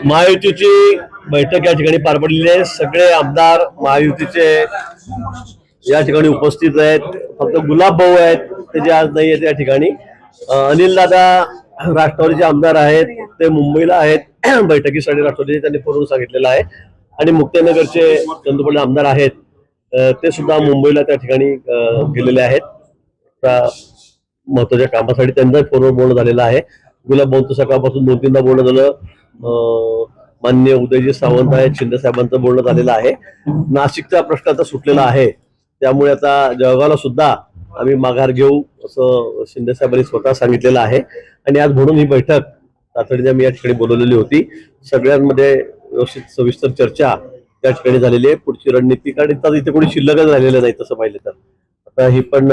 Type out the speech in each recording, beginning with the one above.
महायुतीची बैठक या ठिकाणी पार पडलेली आहे। सगळे आमदार महायुतीचे या ठिकाणी उपस्थित आहेत। फक्त गुलाब भाऊ आहेत ते जे आज नाही आहेत या ठिकाणी। अनिल दादा राष्ट्रवादीचे आमदार आहेत, ते मुंबईला आहेत बैठकीसाठी राष्ट्रवादीचे, त्यांनी फोन सांगितलेलं आहे। आणि मुक्ताईनगरचे चंदुपल्ले आमदार आहेत, ते सुद्धा मुंबईला त्या ठिकाणी गेलेले आहेत महत्वाच्या कामासाठी। त्यांचा फोनवर बोलणं झालेलं आहे। गुलाब भाऊंचं सकाळपासून 2-3दा बोलणं झालं। माननीय उदयजी सावंत आहेत, शिंदे साहेबांचं बोलणं झालेलं आहे। नाशिकचा प्रश्न आता सुटलेला आहे, त्यामुळे आता जळगावला सुद्धा आम्ही माघार घेऊ असं शिंदे साहेबांनी स्वतः सांगितलेलं आहे। आणि आज म्हणून ही बैठक तातडीने मी या ठिकाणी बोलवलेली होती। सगळ्यांमध्ये व्यवस्थित सविस्तर चर्चा त्या ठिकाणी झालेली आहे। पुढची रणनीती, कारण इथे कोणी शिल्लकच राहिलेलं नाही तसं पाहिलं तर। आता ही पण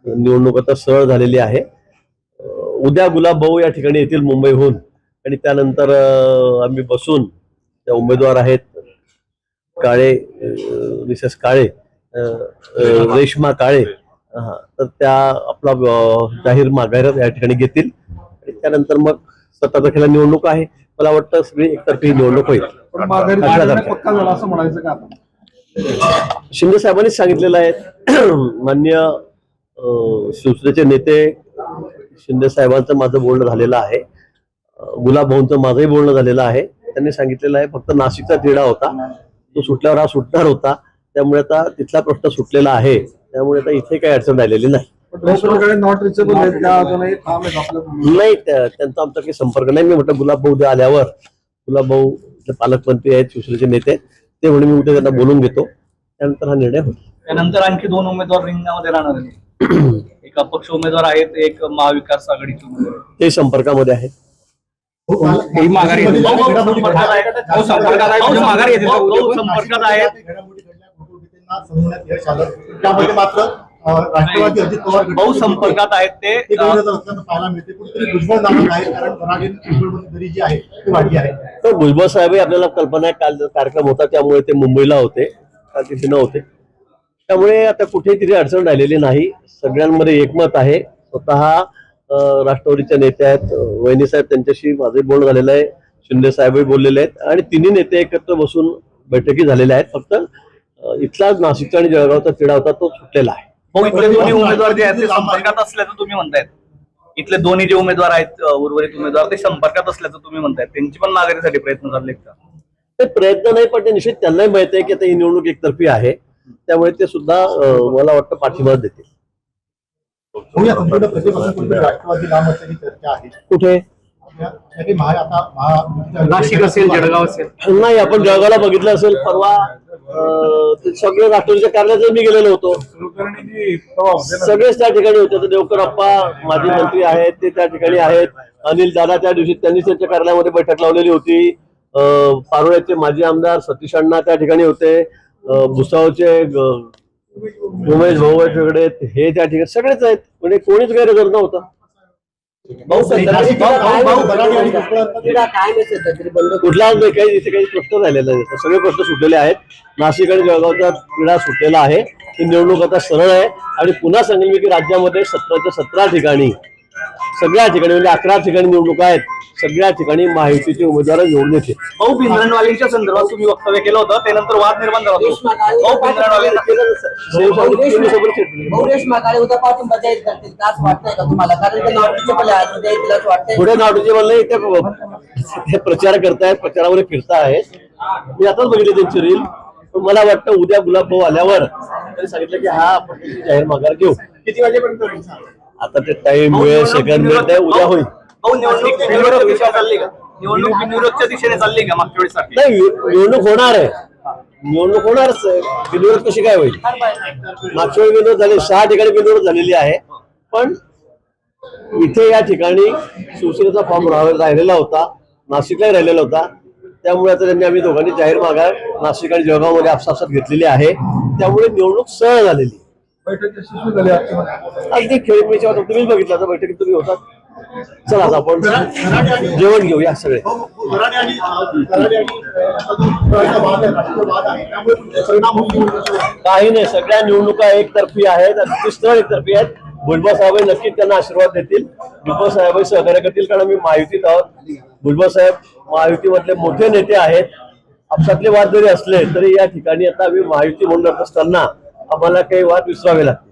निवडणूक आता सरळ झालेली आहे। उद्या गुलाब भाऊ या ठिकाणी येतील मुंबईहून, आणि त्यानंतर आम्ही बसून, त्या उमेदवार आहेत काळे, मिसेस काळे, रेश्मा काळे, तर त्या आपला जाहीर माघार या ठिकाणी घेतील। आणि त्यानंतर मग 17 तारखेला निवडणूक आहे। मला वाटतं सगळी एकतर्फी निवडणूक होईल। शिंदे साहेबांनी सांगितलेलं आहे। माननीय शिवसेनेचे नेते शिंदे साहेबांचं माझं बोलणं झालेलं आहे, गुलाब भाऊंचं माझंही बोलणं झालेलं आहे। त्यांनी सांगितलेलं आहे फक्त नाशिकचा तिढा होता, तो सुटल्यावर हा सुटणार होता, त्यामुळे आता तिथला प्रश्न सुटलेला आहे। त्यामुळे आता इथे काही अडचण राहिलेली नाही। नाही, त्यांचा आमचा काही संपर्क नाही। मी म्हटलं गुलाब भाऊ उद्या आल्यावर, गुलाब भाऊ पालकमंत्री आहेत, शिवसेनेचे नेते, ते म्हणून मी उद्या त्यांना बोलून घेतो, त्यानंतर हा निर्णय होईल। त्यानंतर आणखी 2 उमेदवार रिंगणामध्ये राहणार आहेत। एक अपक्ष उमेदवार आहेत, एक महाविकास आघाडीचे उमेदवार, ते संपर्कामध्ये आहेत। भाऊ संपर्कात आहेत ते तर भुजबळ साहेब आपल्याला कल्पना आहे, काल कार्यक्रम होता त्यामुळे ते मुंबईला होते, काल तिथे नव्हते। त्यामुळे आता कुठेही तिथे अडचण राहिलेली नाही। सगळ्यांमध्ये एकमत आहे। स्वतः राष्ट्रवादीच्या नेते आहेत वहिनी साहेब, त्यांच्याशी माझंही बोलणं झालेलं आहे, शिंदे साहेबही बोललेले आहेत, आणि तिन्ही नेते एकत्र बसून बैठकी झालेल्या आहेत। फक्त इथला नाशिकचा आणि जळगावचा तिढा होता, तो सुटलेला आहे। इथले दोन्ही उमेदवार जे आहेत ते संपर्कात असल्याचं तुम्ही म्हणतायत। इथले दोन्ही जे उमेदवार आहेत, उर्वरित उमेदवार, ते संपर्कात असल्याचं तुम्ही म्हणतायत। त्यांची पण माघारीसाठी प्रयत्न चालले का? ते प्रयत्न नाही, पण ते निश्चित त्यांनाही माहिती आहे की आता ही निवडणूक एकतर्फी आहे, त्यामुळे ते सुद्धा मला वाटतं पाठिंबा देतील। कुठे? नाशिक असेल, जळगाव असेल? नाही, आपण जळगावला बघितलं असेल, परवा सगळे राष्ट्रवादीच्या कार्यालयात मी गेलेलो होतो, सगळेच त्या ठिकाणी होते। तर देवकर अप्पा माजी मंत्री आहेत, ते त्या ठिकाणी आहेत। अनिल दादा त्या दिवशी त्यांनी त्यांच्या कार्यालयामध्ये बैठक लावलेली होती। पारोळ्याचे माजी आमदार सतीश अण्णा त्या ठिकाणी होते। भुसावळचे उमेश भाऊ आहेत वेगळे, हे त्या ठिकाणी सगळेच आहेत, म्हणजे कोणीच गैरहजर नव्हता। कुठलाच नाही, काही इथे काही प्रश्न राहिलेला नाही, सगळे प्रश्न सुटलेले आहेत। नाशिक आणि जळगावचा तिढा सुटलेला आहे। ही निवडणूक आता सरळ आहे, आणि पुन्हा सांगेल मी की राज्यामध्ये 17च्या 17 ठिकाणी, सगळ्या ठिकाणी म्हणजे 11 ठिकाणी निवडणूक आहेत, सगळ्या ठिकाणी महायुतीचे उमेदवार निवडून येते। भाऊ भिंद्रनवालेंच्या संदर्भात तुम्ही वक्तव्य केलं होतं, त्यानंतर वाद निर्माण झाला होता। पुढे नाटूचे म्हणले ते प्रचार करतायत, प्रचारामध्ये फिरतायत। मी आताच बघितले त्यांची रील, पण मला वाटतं उद्या गुलाब भाऊ आल्यावर त्यांनी सांगितलं की हा आपण जाहीर माघार घेऊ। किती वाजेपर्यंत? आता ते टाइम वेळ सेकंड मिळत आहे, उद्या होईल। निवडणूक दिशेने चालली का मागच्या वेळेस? नाही, निवडणूक होणार आहे, निवडणूक होणारच आहे। बिनविरोध कशी काय होईल? मागच्या वेळी विरोध झाले, 6 ठिकाणी बिनविरोध झालेली आहे, पण इथे या ठिकाणी शिवसेनेचा फॉर्म राहिलेला होता, नाशिकलाही राहिलेला होता। त्यामुळे आता त्यांनी आम्ही दोघांनी जाहीर माघार नाशिक आणि जळगावमध्ये आपसात घेतलेली आहे, त्यामुळे निवडणूक सरळ झालेली। अगदी खेळीमेळीच्या तुम्हीच बघितलं, आता बैठकीत तुम्ही होतात। चला आता आपण जेवण घेऊया सगळे। काही नाही, सगळ्या निवडणुका एकतर्फी आहेत, अगदी सरळ एकतर्फी आहेत। भुजबळ साहेब नक्कीच त्यांना आशीर्वाद देतील, भुजबळ साहेब सहकार्य करतील, कारण आम्ही महायुतीत आहोत। भुजबळ साहेब महायुतीमधले मोठे नेते आहेत. आपसातले वाद जरी असले तरी या ठिकाणी आता आम्ही महायुती म्हणून असताना आम्हाला काही वाद विसरावे लागतील.